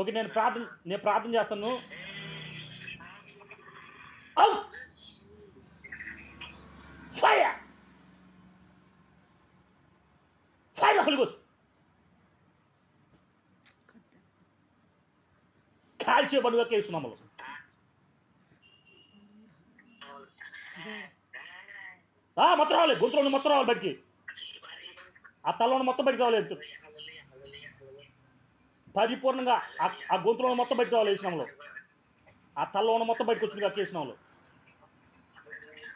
Okay, నేను ప్రార్థన చేస్తాను. ఫైర్ ఫైర్ హోలీ గోస్ట్ కాల్చే పండుగ కేసునామలు. మొత్తం రావాలి, గొంతులో మొత్తం రావాలి బయటికి, ఆ తలలో మొత్తం బయటికి రావాలి, పరిపూర్ణంగా ఆ గొంతులో మొత్తం బయటకు రావాలి వేసినాంలో. ఆ తలలో మొత్తం బయటకు వచ్చిందిగా కేసినాంలో,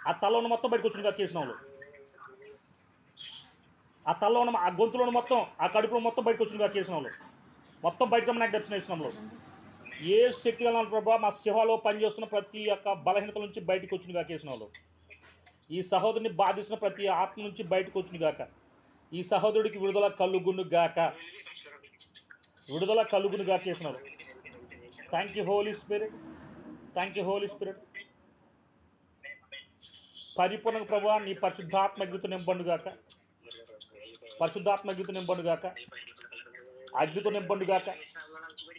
ఆ తలలో మొత్తం బయటకు వచ్చిందిగా కేసినాంలో, ఆ తలలో ఆ గొంతులో మొత్తం, ఆ కడుపులో మొత్తం బయటకు వచ్చిందిగా కేసినాంలో, మొత్తం బయటకు నాకు దర్శనం ఇచ్చినాంలో. ఏ శక్తి గల ప్రభావ మా సేవలో పనిచేస్తున్న ప్రతి ఒక్క బలహీనత నుంచి బయటకు వచ్చిందిగా కేసినాంలో. ఈ సహోదరుని బాధిస్తున్న ప్రతి ఆత్మ నుంచి బయటకు వచ్చిందిగాక. ఈ సహోదరుడికి విడుదల కలుగును గాక, విడుదల కలుగును గాక కేసినాడు. Thank you holy spirit, thank you holy spirit. పరిపూర్ణ ప్రభావ నీ పరిశుద్ధాత్మ అగ్నితో నింపండుగాక, పరిశుద్ధాత్మ అగ్నితో నింపండుగాక, అగ్నితో నింపండుగాక,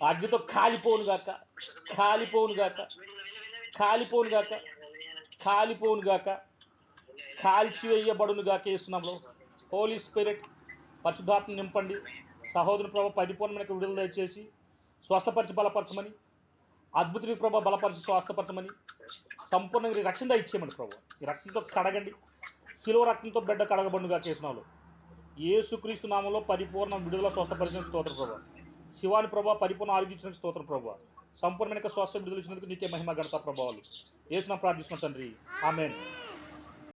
అగ్నితో కాలిపోనుగాక, కాలిపోనుగాక, కాలిపోనుగాక, కాలిపోనుగాక, కాల్చివేయబడునుగాక యేసునామములో. హోలీ స్పిరిట్ పరిశుద్ధాత్మ నింపండి. సహోదరుని ప్రభావ పరిపూర్ణమైన విడుదల దయచేసి స్వస్థపరిచి బలపరచమని, అద్భుత ప్రభావ బలపరిచి స్వస్థపరచమని, సంపూర్ణంగా రక్షణ ఇచ్చేయమని ప్రభావ. ఈ రక్తంతో కడగండి, శిలువ రక్తంతో బిడ్డ కడగబడునుగా కేసునామములో. యేసుక్రీస్తు నామములో పరిపూర్ణ విడుదల స్వస్థపరిచిన స్తోత్ర ప్రభావ. శివాని ప్రభావ పరిపూర్ణ ఆరోగ్యించిన స్తోత్ర ప్రభావ. సంపూర్ణమైన స్వస్థ విడుదల ఇచ్చినందుకు నీకే మహిమ ఘనత ప్రభావాలు యేసునామములో ప్రార్థిస్తున్న తండ్రి, ఆమేన్.